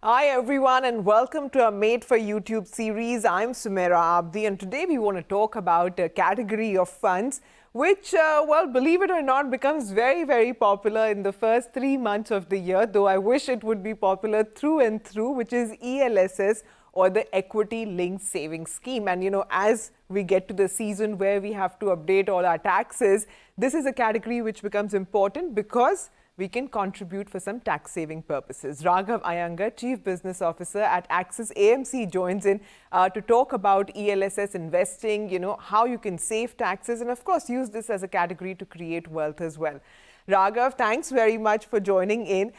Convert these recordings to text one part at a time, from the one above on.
Hi everyone and welcome to our Made for YouTube series. I'm Sumaira Abidi and today we want to talk about a category of funds which, well, believe it or not, becomes very popular in the first 3 months of the year, though I wish it would be popular through and through, which is ELSS or the Equity Linked Savings Scheme. And as we get to the season where we have to update all our taxes, this is a category which becomes important because we can contribute for some tax saving purposes. Raghav N Iyengar, Chief Business Officer at Axis AMC, joins in to talk about ELSS investing, how you can save taxes and of course use this as a category to create wealth as well. Raghav, thanks very much for joining in.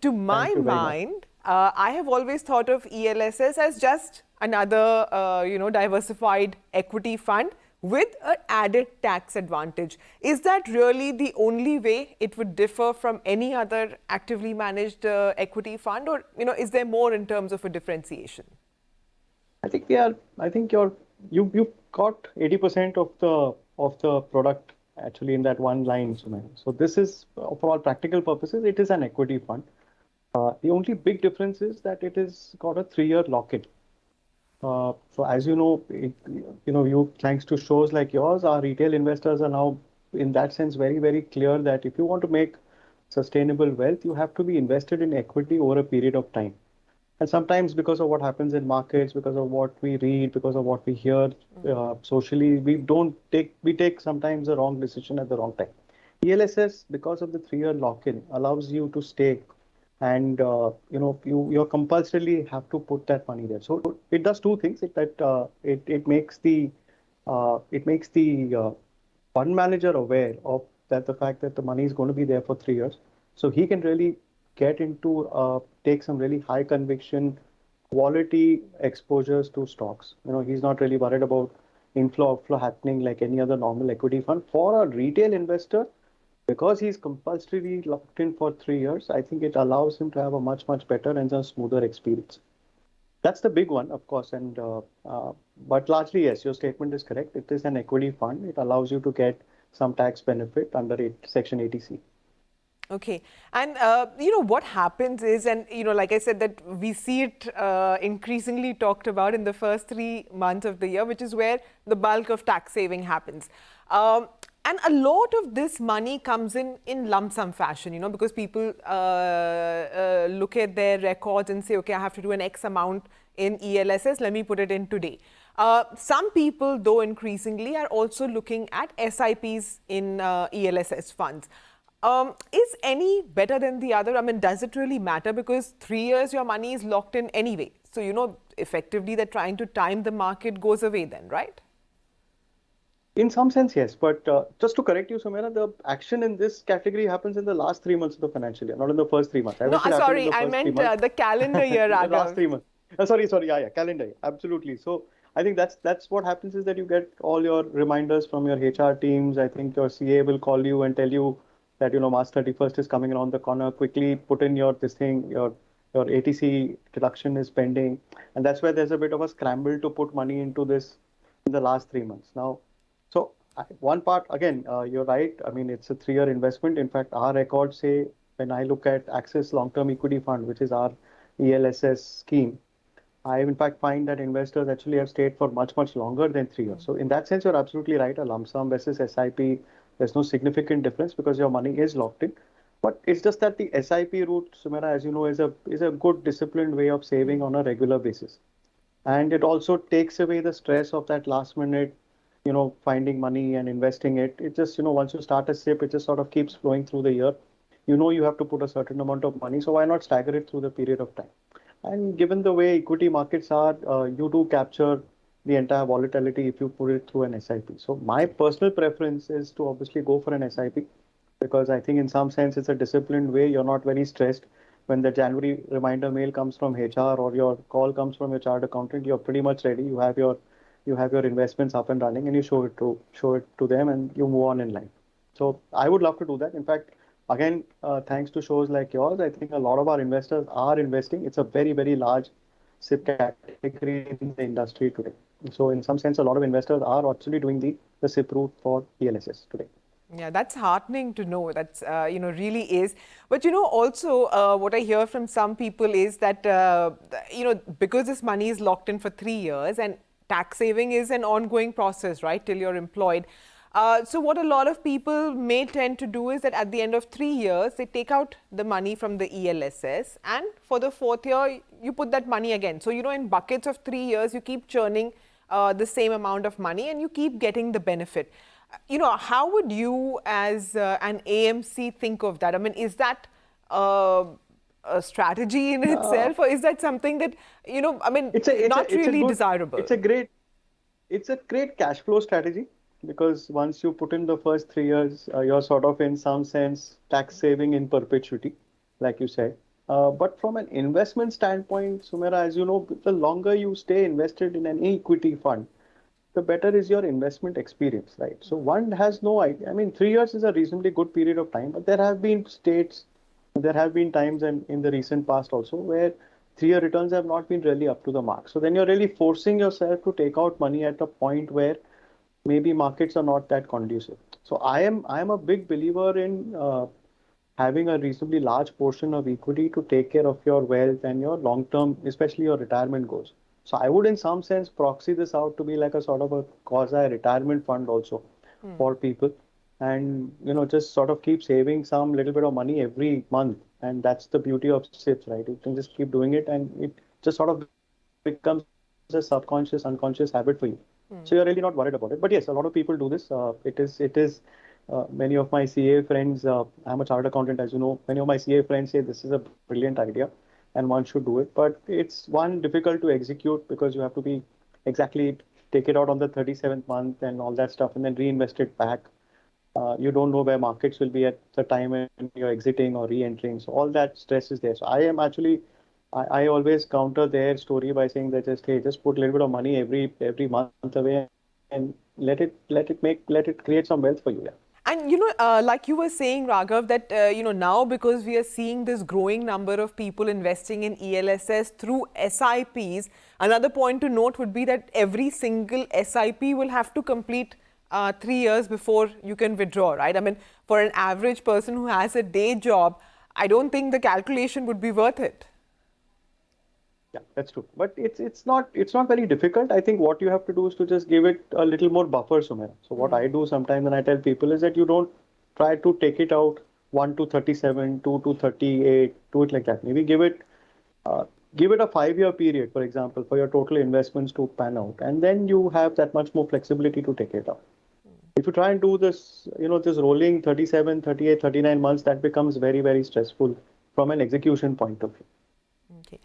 To my mind, I have always thought of ELSS as just another, diversified equity fund with an added tax advantage. Is that really the only way it would differ from any other actively managed equity fund, or is there more in terms of a differentiation? I think you've got 80% of the product actually in that one line, Sumaira. So this is, for all practical purposes, it is an equity fund. The only big difference is that it has got a 3-year lock-in. So as you know, thanks to shows like yours, our retail investors are now, in that sense, very clear that if you want to make sustainable wealth, you have to be invested in equity over a period of time. And sometimes because of what happens in markets, because of what we read, because of what we hear socially, we take sometimes the wrong decision at the wrong time. ELSS, because of the 3-year lock-in, allows you to stay and you compulsorily have to put that money there. So it does two things. It makes the fund manager aware of the fact that the money is going to be there for 3 years, so he can really get into take some really high conviction quality exposures to stocks. He's not really worried about inflow outflow happening like any other normal equity fund. For a retail investor, because he's compulsorily locked in for 3 years, I think it allows him to have a much better and a smoother experience. That's the big one, of course. But largely, yes, your statement is correct. It is an equity fund. It allows you to get some tax benefit under Section 80C. Okay. And, what happens is, and, like I said, that we see it increasingly talked about in the first 3 months of the year, which is where the bulk of tax saving happens. And a lot of this money comes in lump sum fashion, because people look at their records and say, okay, I have to do an X amount in ELSS, let me put it in today. Some people, though increasingly, are also looking at SIPs in ELSS funds. Is any better than the other? I mean, does it really matter? Because 3 years your money is locked in anyway. So, effectively, they're trying to time the market goes away then, right? In some sense, yes. But just to correct you, Sumaira, the action in this category happens in the last 3 months of the financial year, not in the first 3 months. No, sorry, I meant the calendar year, Raghav. The last 3 months. Sorry, yeah, calendar year, absolutely. So I think that's what happens is that you get all your reminders from your HR teams. I think your CA will call you and tell you that March 31st is coming around the corner. Quickly put in your your ATC deduction is pending, and that's where there's a bit of a scramble to put money into this in the last 3 months now. So one part, again, you're right. I mean, it's a 3-year investment. In fact, our records say, when I look at Axis Long-Term Equity Fund, which is our ELSS scheme, I in fact find that investors actually have stayed for much longer than 3 years. So in that sense, you're absolutely right. A lump sum versus SIP, there's no significant difference because your money is locked in. But it's just that the SIP route, Sumaira, as you know, is a good disciplined way of saving on a regular basis. And it also takes away the stress of that last minute finding money and investing it. It just, once you start a SIP, it just sort of keeps flowing through the year. You have to put a certain amount of money. So why not stagger it through the period of time? And given the way equity markets are, you do capture the entire volatility if you put it through an SIP. So my personal preference is to obviously go for an SIP because I think in some sense it's a disciplined way. You're not very stressed. When the January reminder mail comes from HR or your call comes from your chartered accountant, you're pretty much ready. You have your investments up and running and you show it to them and you move on in life. So I would love to do that. In fact, again, thanks to shows like yours, I think a lot of our investors are investing. It's a very large SIP category in the industry today. So in some sense, a lot of investors are actually doing the SIP route for ELSS today. Yeah, that's heartening to know. That's, really is. But, also what I hear from some people is that, because this money is locked in for 3 years and tax saving is an ongoing process, right, till you're employed. So what a lot of people may tend to do is that at the end of 3 years, they take out the money from the ELSS, and for the fourth year, you put that money again. So, in buckets of 3 years, you keep churning the same amount of money and you keep getting the benefit. How would you as an AMC think of that? I mean, is that a strategy in Uh, itself, or is that something that, I mean, it's a it's not a it's a really good desirable? it's a great it's a great cash flow strategy because once you put in the first 3 years, you're sort of in some sense tax saving in perpetuity, like you said. But from an investment standpoint, Sumera, as you know, the longer you stay invested in an equity fund, the better is your investment experience, right? So one has no idea. I mean, 3 years is a reasonably good period of time, but there have been times and in the recent past also where 3 year returns have not been really up to the mark. So then you're really forcing yourself to take out money at a point where maybe markets are not that conducive. So I am a big believer in having a reasonably large portion of equity to take care of your wealth and your long term, especially your retirement goals. So I would, in some sense, proxy this out to be like a sort of a quasi retirement fund also for people, and just sort of keep saving some little bit of money every month, and that's the beauty of SIPs, right? You can just keep doing it, and it just sort of becomes a subconscious, unconscious habit for you. So you're really not worried about it. But yes, a lot of people do this. It is many of my CA friends. I'm a chartered accountant, as you know. Many of my CA friends say this is a brilliant idea, and one should do it. But it's one difficult to execute because you have to be exactly take it out on the 37th month and all that stuff, and then reinvest it back. You don't know where markets will be at the time when you're exiting or re-entering. So all that stress is there. So I am actually, I always counter their story by saying that just hey, just put a little bit of money every month away and let it create some wealth for you. Yeah. And like you were saying, Raghav, that now because we are seeing this growing number of people investing in ELSS through SIPs, another point to note would be that every single SIP will have to complete 3 years before you can withdraw, right? I mean, for an average person who has a day job, I don't think the calculation would be worth it. Yeah, that's true. But it's not very difficult. I think what you have to do is to just give it a little more buffer, Sumera. So what I do sometimes and I tell people is that you don't try to take it out 1 to 37, 2 to 38, do it like that. Maybe uh, give it a 5 year period, for example, for your total investments to pan out, and then you have that much more flexibility to take it out. If you try and do this, this rolling 37, 38, 39 months, that becomes very, very stressful from an execution point of view. Okay.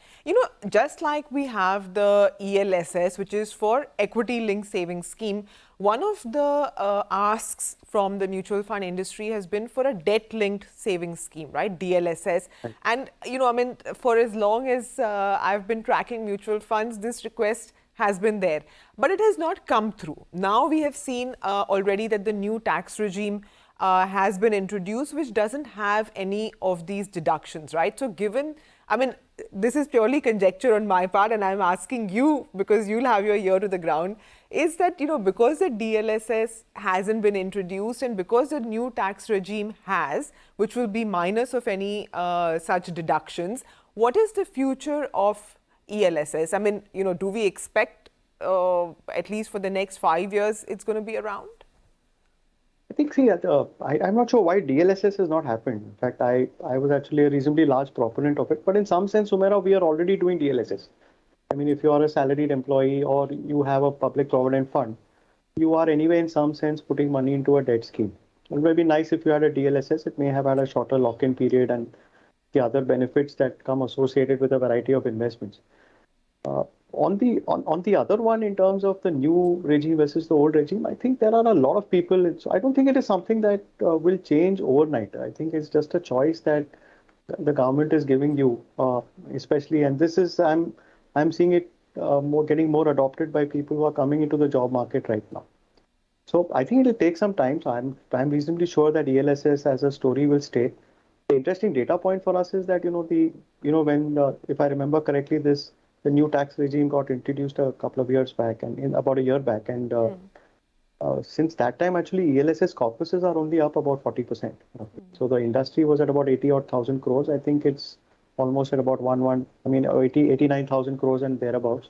Just like we have the ELSS, which is for Equity Linked Savings Scheme, one of the asks from the mutual fund industry has been for a debt linked savings scheme, right? DLSS. Right. And, I mean, for as long as I've been tracking mutual funds, this request has been there, but it has not come through. Now we have seen already that the new tax regime has been introduced, which doesn't have any of these deductions, right? So given, I mean, this is purely conjecture on my part, and I'm asking you because you'll have your ear to the ground, is that, because the DLSS hasn't been introduced and because the new tax regime has, which will be minus of any such deductions, what is the future of ELSS? I mean, do we expect at least for the next 5 years it's going to be around? I think, see, I'm not sure why DLSS has not happened. In fact, I was actually a reasonably large proponent of it. But in some sense, Sumaira, we are already doing DLSS. I mean, if you are a salaried employee or you have a public provident fund, you are anyway, in some sense, putting money into a debt scheme. It would be nice if you had a DLSS. It may have had a shorter lock-in period and the other benefits that come associated with a variety of investments. Uh, on the other one, in terms of the new regime versus the old regime, I think there are a lot of people. I don't think it is something that will change overnight. I think it's just a choice that the government is giving you, especially, and this is I'm seeing it more getting more adopted by people who are coming into the job market right now. So I think it'll take some time. So I'm reasonably sure that ELSS as a story will stay. The interesting data point for us is that when if I remember correctly, the new tax regime got introduced a couple of years back and in about a year back, and since that time, actually, ELSS corpuses are only up about 40%. So the industry was at about 80 odd thousand crores. I think it's almost at about 89,000 crores and thereabouts.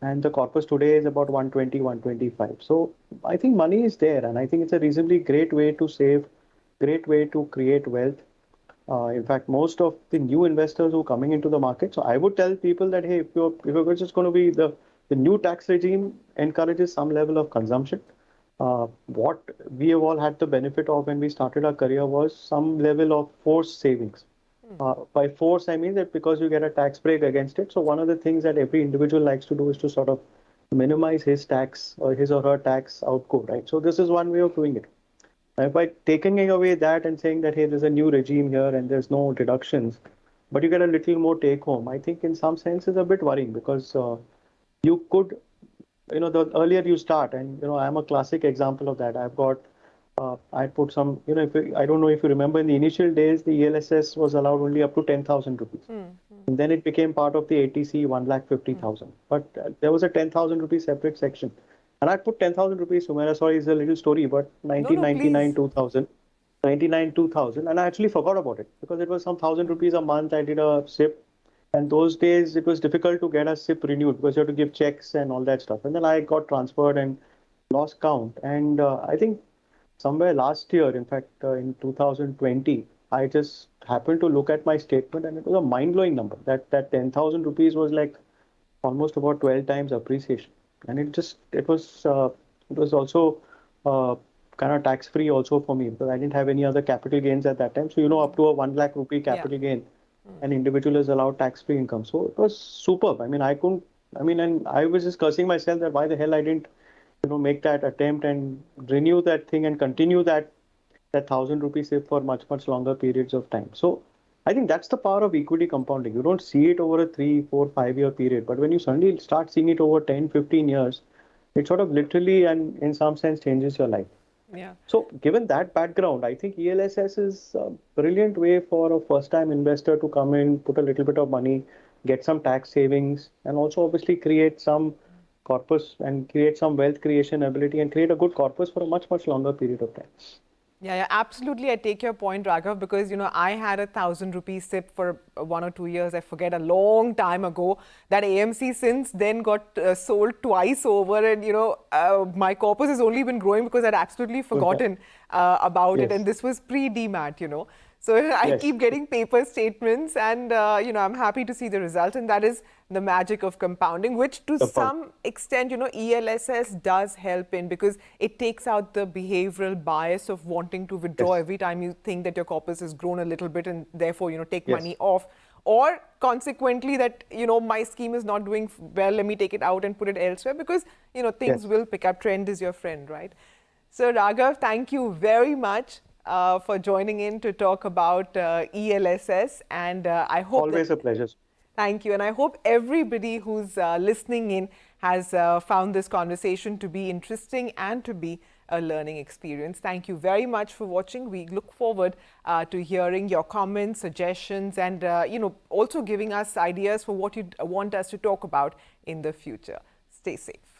And the corpus today is about 120, 125. So I think money is there, and I think it's a reasonably great way to save, great way to create wealth. In fact, most of the new investors who are coming into the market. So I would tell people that, hey, if you're just going to be the new tax regime encourages some level of consumption. What we have all had the benefit of when we started our career was some level of forced savings. By force, I mean that because you get a tax break against it. So one of the things that every individual likes to do is to sort of minimize his tax or his or her tax outgo, right? So this is one way of doing it. By taking away that and saying that, hey, there's a new regime here and there's no deductions, but you get a little more take home, I think in some sense is a bit worrying because you could, the earlier you start, and, I'm a classic example of that. I put some, I don't know if you remember in the initial days, the ELSS was allowed only up to 10,000 rupees. And then it became part of the ATC 1,50,000. But there was a 10,000 rupees separate section. And I put 10,000 rupees, Sumaira, sorry, it's a little story, but No, 1999, 2000, 99, 2000. And I actually forgot about it because it was some 1,000 rupees a month. I did a SIP. And those days it was difficult to get a SIP renewed because you had to give checks and all that stuff. And then I got transferred and lost count. And I think somewhere last year, in fact, in 2020, I just happened to look at my statement and it was a mind-blowing number. That 10,000 rupees was like almost about 12 times appreciation. And it was also kind of tax-free also for me because I didn't have any other capital gains at that time. So, up to a 1 lakh rupee capital gain, an individual is allowed tax-free income. So it was superb. And I was just cursing myself that why the hell I didn't make that attempt and renew that thing and continue that 1,000 rupee SIP for much, much longer periods of time. So I think that's the power of equity compounding. You don't see it over a 3, 4, 5 year period, but when you suddenly start seeing it over 10, 15 years, it sort of literally and in some sense changes your life. Yeah. So given that background, I think ELSS is a brilliant way for a first-time investor to come in, put a little bit of money, get some tax savings, and also obviously create some corpus and create some wealth creation ability and create a good corpus for a much, much longer period of time. Yeah, absolutely. I take your point, Raghav, because, I had a 1,000 rupee SIP for 1 or 2 years. I forget, a long time ago. That AMC since then got sold twice over. And, my corpus has only been growing because I'd absolutely forgotten about it. And this was pre-DMAT. So I keep getting paper statements and, I'm happy to see the result. And that is the magic of compounding, which to some extent, ELSS does help in because it takes out the behavioral bias of wanting to withdraw every time you think that your corpus has grown a little bit and therefore, take money off. Or consequently that, my scheme is not doing well, let me take it out and put it elsewhere because, things will pick up. Trend is your friend, right? So Raghav, thank you very much for joining in to talk about ELSS, and I hope always a pleasure. Thank you, and I hope everybody who's listening in has found this conversation to be interesting and to be a learning experience. Thank you very much for watching. We look forward to hearing your comments, suggestions, and also giving us ideas for what you want us to talk about in the future. Stay safe.